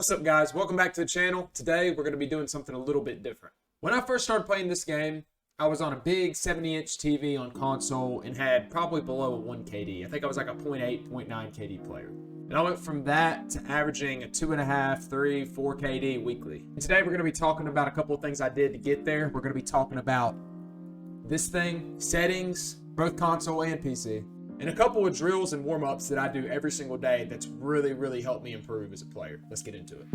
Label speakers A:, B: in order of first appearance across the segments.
A: What's up, guys? Welcome back to the channel. Today we're going to be doing something a little bit different. When I first started playing this game, I was on a big 70-inch TV on console and had probably below a 1 KD. I think I was like a 0.8, 0.9 KD player. And I went from that to averaging a 2.5, 3, 4 KD weekly. And today we're going to be talking about a couple of things I did to get there. We're going to be talking about this thing, settings, both console and PC, and a couple of drills and warm-ups that I do every single day that's really helped me improve as a player. Let's get into it.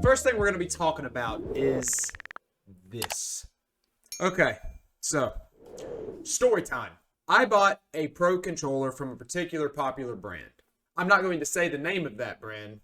A: First thing we're going to be talking about is this. Okay, so story time. I bought a Pro controller from a particular popular brand. I'm not going to say the name of that brand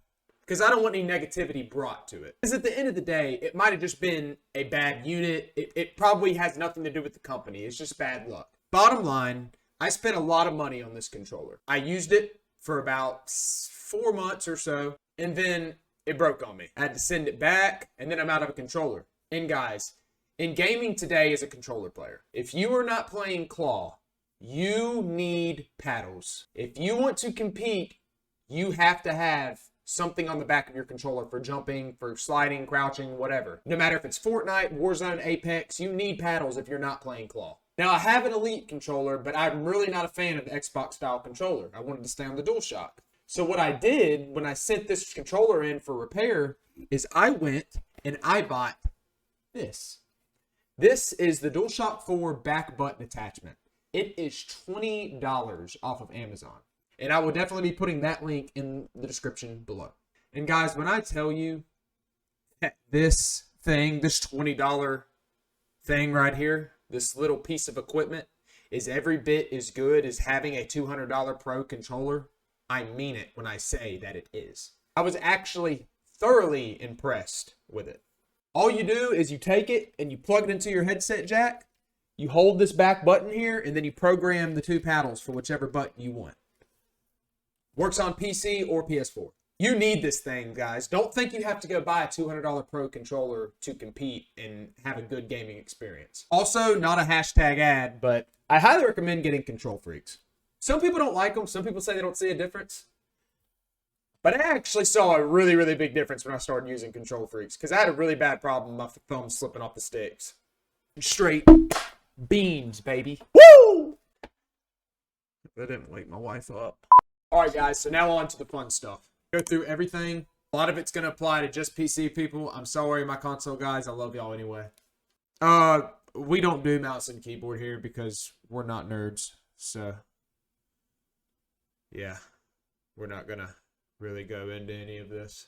A: because I don't want any negativity brought to it. Because at the end of the day, it might have just been a bad unit. It probably has nothing to do with the company. It's just bad luck. Bottom line, I spent a lot of money on this controller. I used it for about 4 months or so, and then it broke on me. I had to send it back, and then I'm out of a controller. And guys, in gaming today as a controller player, if you are not playing claw, you need paddles. If you want to compete, you have to have something on the back of your controller for jumping, for sliding, crouching, whatever. No matter if it's Fortnite, Warzone, Apex, you need paddles if you're not playing claw. Now, I have an Elite controller, but I'm really not a fan of the Xbox style controller. I wanted to stay on the Dualshock. So what I did when I sent this controller in for repair is I went and I bought this. This is the DualShock 4 back button attachment. It is $20 off of Amazon. And I will definitely be putting that link in the description below. And guys, when I tell you that this thing, this $20 thing right here, this little piece of equipment is every bit as good as having a $200 Pro controller, I mean it when I say that it is. I was actually thoroughly impressed with it. All you do is you take it and you plug it into your headset jack, you hold this back button here, and then you program the 2 paddles for whichever button you want. Works on PC or PS4. You need this thing, guys. Don't think you have to go buy a $200 Pro controller to compete and have a good gaming experience. Also, not a hashtag ad, but I highly recommend getting Control Freaks. Some people don't like them. Some people say they don't see a difference. But I actually saw a really big difference when I started using Control Freaks because I had a really bad problem with my thumb slipping off the sticks. Straight beams, baby. Woo! That didn't wake my wife up. All right, guys. So now on to the fun stuff. Go through everything. A lot of it's going to apply to just PC people. I'm sorry, my console guys. I love y'all anyway. We don't do mouse and keyboard here because we're not nerds. So yeah, we're not gonna really go into any of this.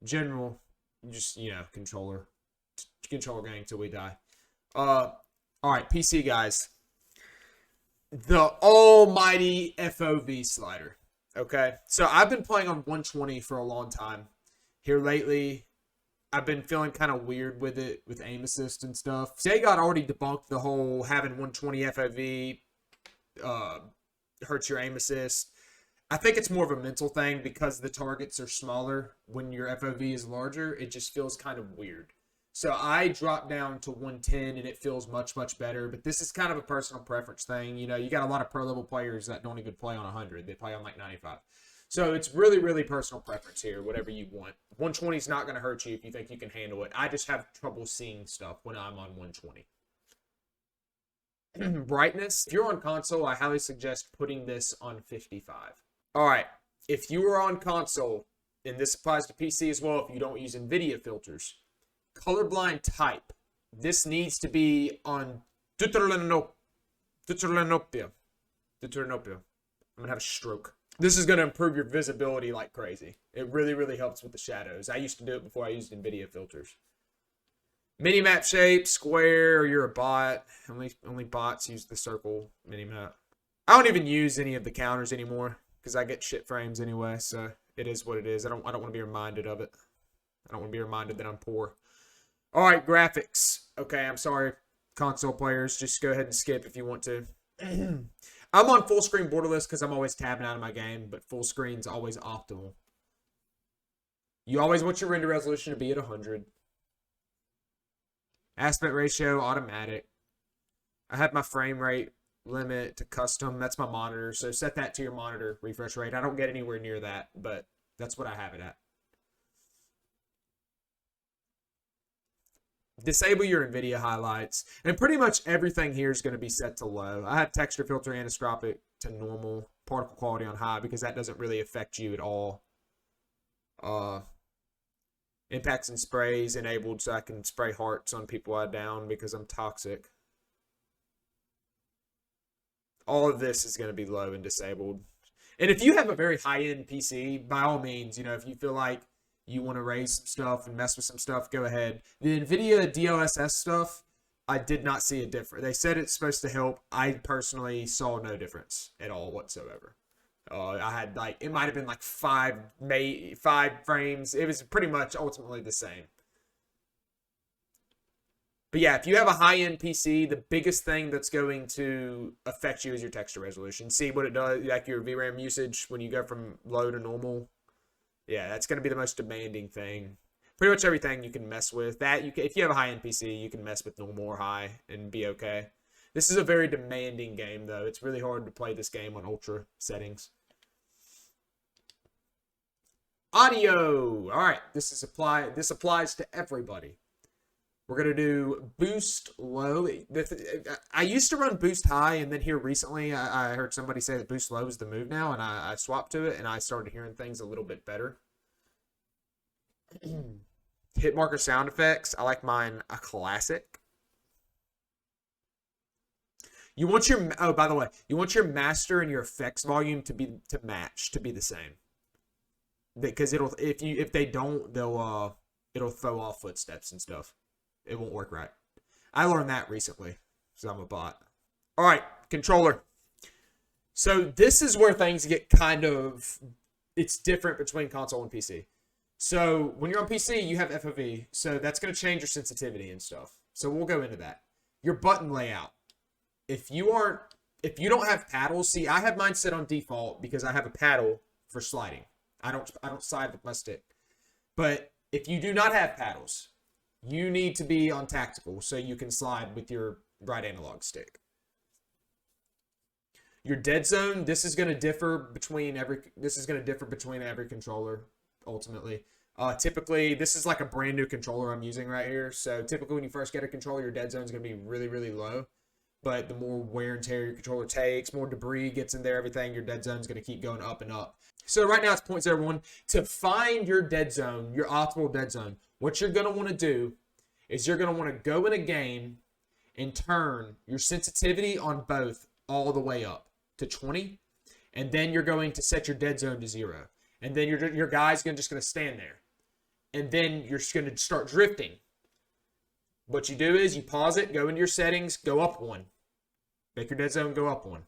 A: General, just, controller gang till we die. All right, PC guys. The almighty FOV slider. Okay, so I've been playing on 120 for a long time. Here lately, I've been feeling kind of weird with it, with aim assist and stuff. Sega already debunked the whole having 120 FOV hurts your aim assist. I think it's more of a mental thing because the targets are smaller. When your FOV is larger, it just feels kind of weird. So I dropped down to 110 and it feels much better. But this is kind of a personal preference thing. You got a lot of pro level players that don't even play on 100. They play on like 95. So it's really personal preference here, whatever you want. 120 is not going to hurt you if you think you can handle it. I just have trouble seeing stuff when I'm on 120. Brightness. If you're on console, I highly suggest putting this on 55. All right. If you are on console, and this applies to PC as well if you don't use NVIDIA filters, colorblind type. This needs to be on Deuteranopia. I'm going to have a stroke. This is going to improve your visibility like crazy. It really helps with the shadows. I used to do it before I used NVIDIA filters. Minimap shape, square, or you're a bot. Only bots use the circle minimap. I don't even use any of the counters anymore because I get shit frames anyway, so it is what it is. I don't want to be reminded of it. I don't want to be reminded that I'm poor. All right, graphics. Okay, I'm sorry. console players, just go ahead and skip if you want to. I'm on full screen borderless because I'm always tabbing out of my game, but full screen's always optimal. You always want your render resolution to be at 100. Aspect ratio, automatic. I have my frame rate limit to custom. That's my monitor, so set that to your monitor refresh rate. I don't get anywhere near that, but that's what I have it at. Disable your NVIDIA highlights. And pretty much everything here is going to be set to low. I have texture filter aniscopic to normal. Particle quality on high because that doesn't really affect you at all. Impacts and sprays enabled so I can spray hearts on people I down because I'm toxic. All of this is going to be low and disabled. And if you have a very high-end PC, by all means, if you feel like you want to raise some stuff and mess with some stuff, go ahead. The NVIDIA DLSS stuff, I did not see a difference. They said it's supposed to help. I personally saw no difference at all whatsoever. I had it might have been like five frames. It was pretty much ultimately the same. But yeah, if you have a high-end PC, the biggest thing that's going to affect you is your texture resolution. See what it does, like your VRAM usage when you go from low to normal. Yeah, that's going to be the most demanding thing. Pretty much everything you can mess with. If you have a high-end PC, you can mess with normal or high and be okay. This is a very demanding game, though. It's really hard to play this game on ultra settings. Audio. All right, this applies to everybody. We're going to do boost low. I used to run boost high, and then here recently I heard somebody say that boost low is the move now, and I swapped to it, and I started hearing things a little bit better. Hit marker sound effects. I like mine a classic. You want your, by the way, you want your master and your effects volume to be the same. Because if they don't, it'll throw off footsteps and stuff. It won't work right. I learned that recently, so I'm a bot. All right, controller. So this is where things get it's different between console and PC. So when you're on PC, you have FOV, so that's going to change your sensitivity and stuff. So we'll go into that. Your button layout. If you don't have paddles, see, I have mine set on default because I have a paddle for sliding. I don't slide with my stick. But if you do not have paddles, you need to be on tactical so you can slide with your right analog stick. Your dead zone, this is going to differ between every controller ultimately. Typically, this is like a brand new controller I'm using right here. So typically when you first get a controller, your dead zone is going to be really, really low. But the more wear and tear your controller takes, more debris gets in there, everything, your dead zone is going to keep going up and up. So right now it's 0.01. To find your dead zone, your optimal dead zone, what you're going to want to do is you're going to want to go in a game and turn your sensitivity on both all the way up to 20. And then you're going to set your dead zone to 0. And then your guy's just going to stand there. And then you're just going to start drifting. What you do is you pause it, go into your settings, go up 1. Make your dead zone go up 1.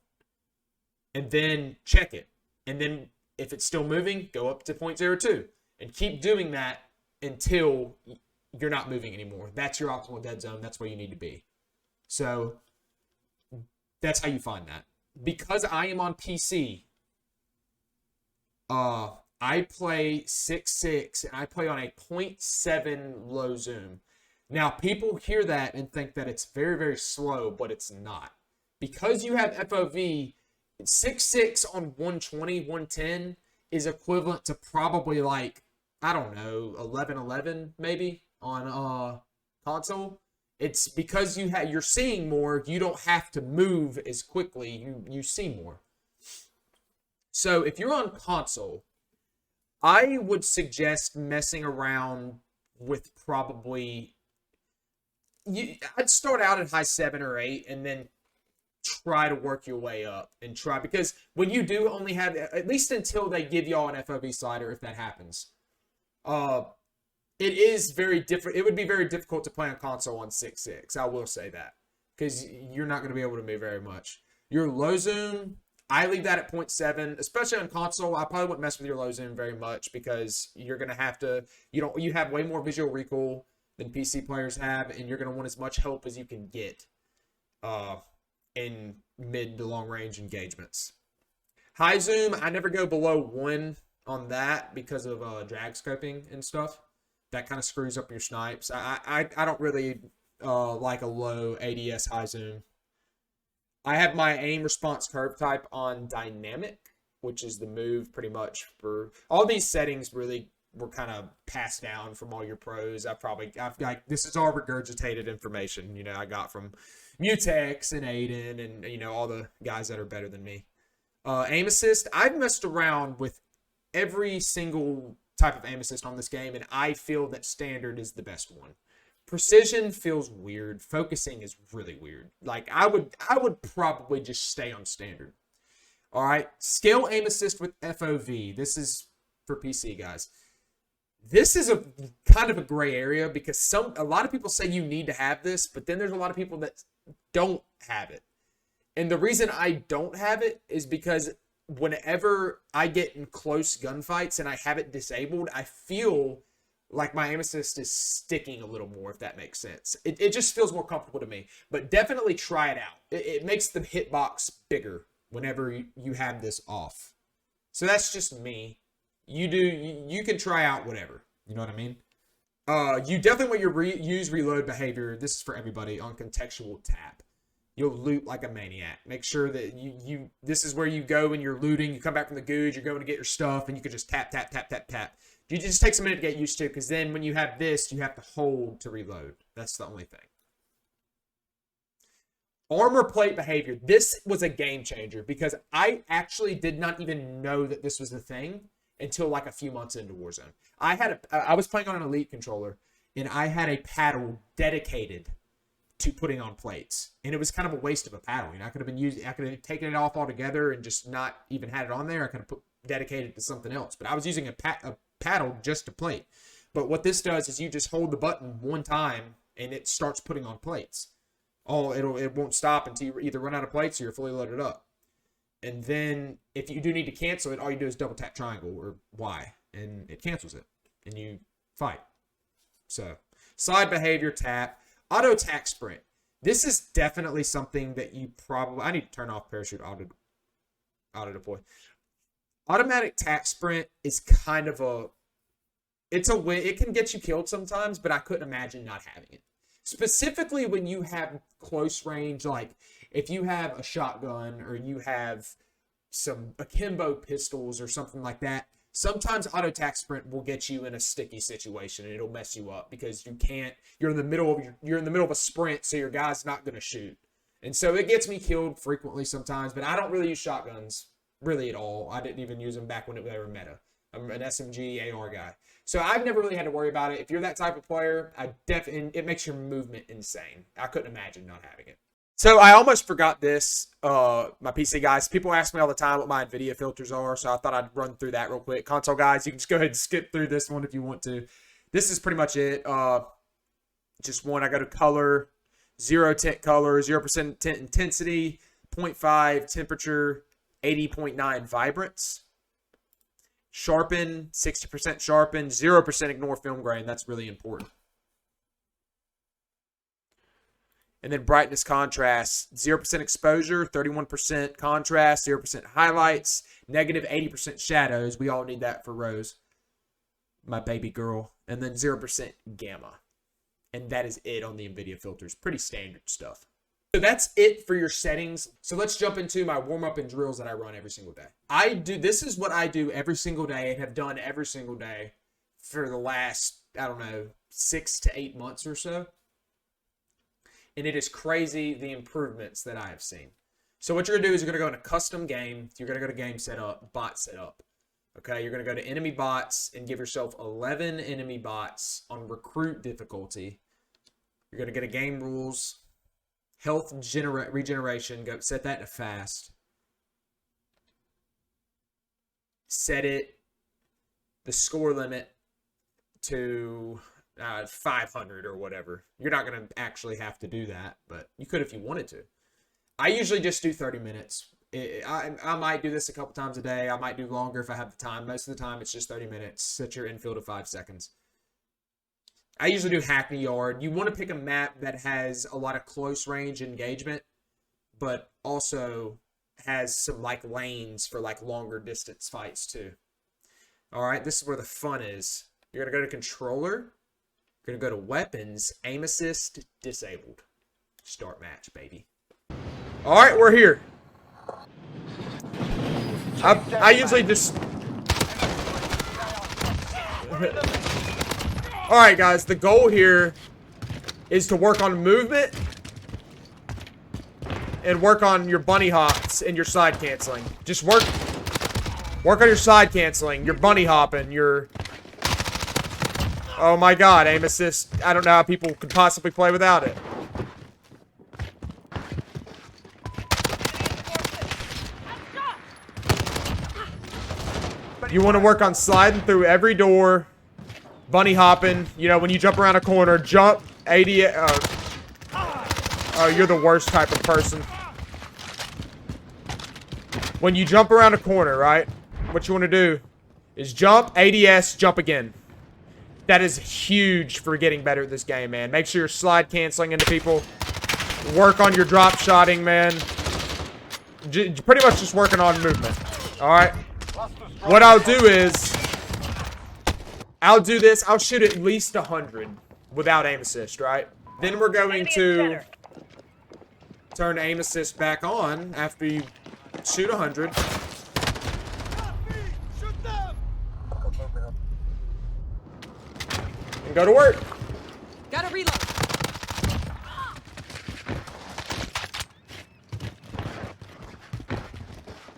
A: And then check it. And then if it's still moving, go up to 0.02. And keep doing that until you're not moving anymore. That's your optimal dead zone. That's where you need to be. So that's how you find that. Because I am on PC, I play 6.6 and I play on a 0.7 low zoom. Now, people hear that and think that it's very, very slow, but it's not. Because you have FOV, 6.6 on 120, 110 is equivalent to probably like, I don't know, 11.11 maybe on console. It's because you're seeing more, you don't have to move as quickly, you see more. So if you're on console, I would suggest messing around with probably, I'd start out at high 7 or 8 and then try to work your way up and try, because when you do only have, at least until they give y'all an FOV slider, if that happens, it is very different. It would be very difficult to play on console on 6.6. I will say that, because you're not going to be able to move very much. Your low zoom, I leave that at 0.7, especially on console. I probably wouldn't mess with your low zoom very much because you're going to have to, you have way more visual recoil than PC players have, and you're going to want as much help as you can get. uh, in mid to long range engagements. High zoom, I never go below 1 on that because of drag scoping and stuff. That kind of screws up your snipes. I don't really like a low ADS high zoom. I have my aim response curve type on dynamic, which is the move pretty much for all these settings. Really were kind of passed down from all your pros. I've got, this is all regurgitated information, you know, I got from Mutex and Aiden and, you know, all the guys that are better than me. Aim assist, I've messed around with every single type of aim assist on this game, and I feel that standard is the best one. Precision feels weird. Focusing is really weird. Like I would probably just stay on standard. All right, scale aim assist with FOV. This is for PC guys. This is a kind of a gray area because a lot of people say you need to have this, but then there's a lot of people that don't have it. And the reason I don't have it is because whenever I get in close gunfights and I have it disabled, I feel like my aim assist is sticking a little more, if that makes sense. It just feels more comfortable to me. But definitely try it out. It makes the hitbox bigger whenever you have this off. So that's just me. You can try out whatever. You know what I mean? You definitely want your use reload behavior. This is for everybody on contextual tap. You'll loot like a maniac. Make sure that this is where you go when you're looting. You come back from the goods, you're going to get your stuff, and you can just tap, tap, tap, tap, tap. It just takes a minute to get used to, because then when you have this, you have to hold to reload. That's the only thing. Armor plate behavior. This was a game changer, because I actually did not even know that this was a thing until like a few months into Warzone. I was playing on an Elite controller, and I had a paddle dedicated to putting on plates, and it was kind of a waste of a paddle. You know, I could have taken it off altogether and just not even had it on there. I could have dedicated it to something else, but I was using a paddle just to plate. But what this does is you just hold the button one time and it starts putting on plates. It won't stop until you either run out of plates or you're fully loaded up. And then if you do need to cancel it, all you do is double tap triangle or Y, and it cancels it, and you fight. So slide behavior, tap, auto attack sprint. This is definitely something that you probably, I need to turn off parachute auto deploy. Automatic tack sprint is kind of it can get you killed sometimes, but I couldn't imagine not having it. Specifically when you have close range, like if you have a shotgun or you have some akimbo pistols or something like that, sometimes auto attack sprint will get you in a sticky situation and it'll mess you up because you're in the middle of a sprint, so your guy's not going to shoot. And so it gets me killed frequently sometimes, but I don't really use shotguns really at all. I didn't even use them back when they were meta. I'm an SMG AR guy. So I've never really had to worry about it. If you're that type of player, it makes your movement insane. I couldn't imagine not having it. So I almost forgot this, my PC guys. People ask me all the time what my NVIDIA filters are, so I thought I'd run through that real quick. Console guys, you can just go ahead and skip through this one if you want to. This is pretty much it. Just one, I go to color, 0 tint color, 0% tint intensity, 0.5 temperature, 80.9 vibrance. Sharpen, 60% sharpen, 0% ignore film grain. That's really important. And then brightness contrast, 0% exposure, 31% contrast, 0% highlights, negative 80% shadows. We all need that for Rose, my baby girl. And then 0% gamma. And that is it on the NVIDIA filters. Pretty standard stuff. So that's it for your settings. So let's jump into my warm-up and drills that I run every single day. This is what I do every single day and have done every single day for the last, 6 to 8 months or so. And it is crazy the improvements that I have seen. So what you're going to do is you're going to go into custom game. You're going to go to game setup, bot setup. Okay, you're going to go to enemy bots and give yourself 11 enemy bots on recruit difficulty. You're going to go to game rules. Health regeneration, go set that to fast. Set the score limit to 500 or whatever. You're not going to actually have to do that, but you could if you wanted to. I usually just do 30 minutes. I might do this a couple times a day. I might do longer if I have the time. Most of the time, it's just 30 minutes. Set your infield to 5 seconds. I usually do Hackney Yard. You want to pick a map that has a lot of close range engagement but also has some like lanes for like longer distance fights too. All right, this is where the fun is. You're gonna go to controller. You're gonna go to weapons, aim assist, disabled. Start match, baby. All right, we're here. I usually just. All right, guys. The goal here is to work on movement and work on your bunny hops and your side canceling. Just work on your side canceling, your bunny hopping, your. Oh my God, aim assist. I don't know how people could possibly play without it. You want to work on sliding through every door, bunny hopping. You know, when you jump around a corner, jump, 80. Oh, you're the worst type of person. When you jump around a corner, right? What you want to do is jump, ADS, jump again. That is huge for getting better at this game, man. Make sure you're slide canceling into people. Work on your drop shotting, man. Pretty much just working on movement. All right. What I'll do is, I'll do this. I'll shoot at least 100 without aim assist, right? Then we're going to turn aim assist back on after you shoot 100. And go to work.
B: Gotta reload.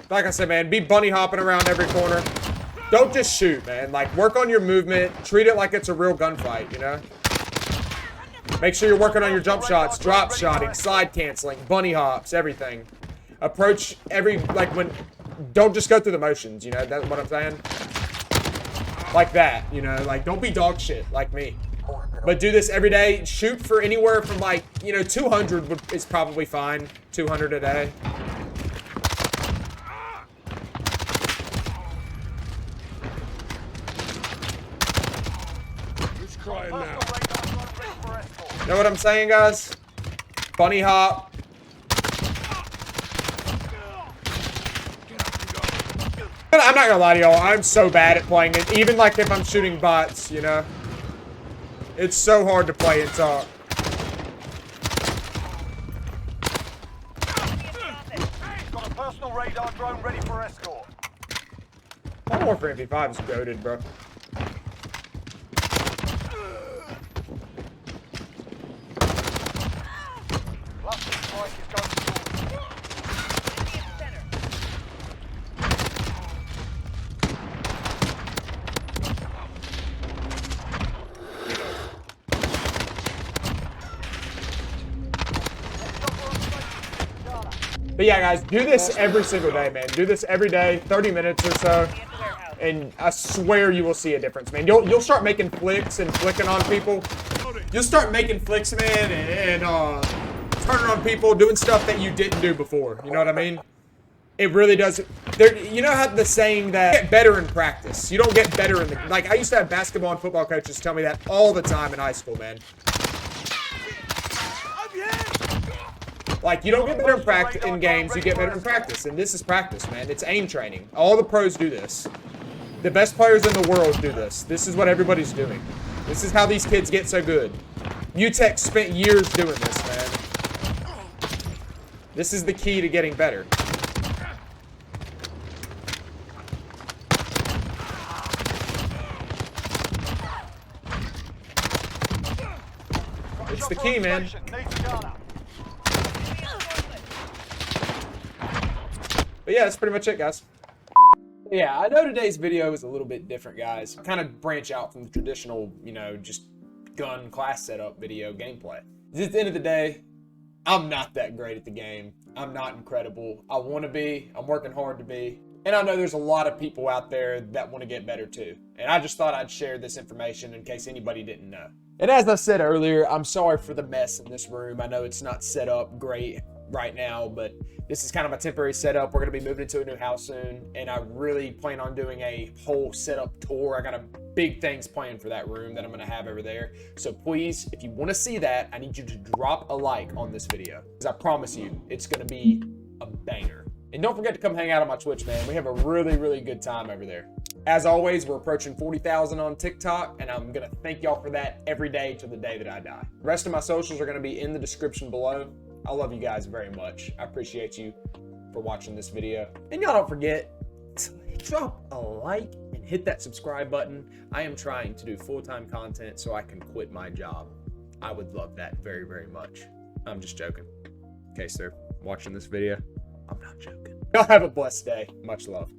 A: Like I said, man, be bunny hopping around every corner. Don't just shoot, man. Like, work on your movement. Treat it like it's a real gunfight, you know? Make sure you're working on your jump shots, drop shotting, slide canceling, bunny hops, everything. Approach every, like, don't just go through the motions, you know? That's what I'm saying? Like that, you know? Like, don't be dog shit like me. But do this every day. Shoot for anywhere from, like, you know, 200 is probably fine. 200 a day. Know what I'm saying, guys? Bunny hop. I'm not gonna lie to y'all, I'm so bad at playing it. Even like if I'm shooting bots, you know? It's so hard to play and talk.
C: Got a personal radar drone ready for escort.
A: Modern Warfare MP5 is goated, bro. But yeah, guys, do this every single day, man. Do this every day, 30 minutes or so, and I swear you will see a difference, man. You'll start making flicks and flicking on people. You'll start making flicks, man, and turning on people, doing stuff that you didn't do before. You know what I mean? It really does. You know how the saying that you get better in practice. You don't get better in the... Like, I used to have basketball and football coaches tell me that all the time in high school, man. Like, you don't get better in practice in games, you get better in practice. And this is practice, man. It's aim training. All the pros do this. The best players in the world do this. This is what everybody's doing. This is how these kids get so good. UTech spent years doing this, man. This is the key to getting better. It's the key, man. But yeah, that's pretty much it, guys. Yeah, I know today's video is a little bit different, guys. Kind of branch out from the traditional, you know, just gun class setup video gameplay. At the end of the day, I'm not that great at the game. I'm not incredible. I want to be. I'm working hard to be. And I know there's a lot of people out there that want to get better too. And I just thought I'd share this information in case anybody didn't know. And as I said earlier, I'm sorry for the mess in this room. I know it's not set up great. right now, but this is kind of a temporary setup. We're going to be moving into a new house soon, and I really plan on doing a whole setup tour. I got a big things planned for that room that I'm going to have over there. So please, if you want to see that, I need you to drop a like on this video, because I promise you it's going to be a banger. And don't forget to come hang out on my Twitch, man. We have a really, really good time over there. As always, we're approaching 40,000 on TikTok, and I'm going to thank y'all for that every day till the day that I die. The rest of my socials are going to be in the description below. I love you guys very much. I appreciate you for watching this video. And y'all don't forget to drop a like and hit that subscribe button. I am trying to do full-time content so I can quit my job. I would love that very, very much. I'm just joking. In case they're watching this video, I'm not joking. Y'all have a blessed day. Much love.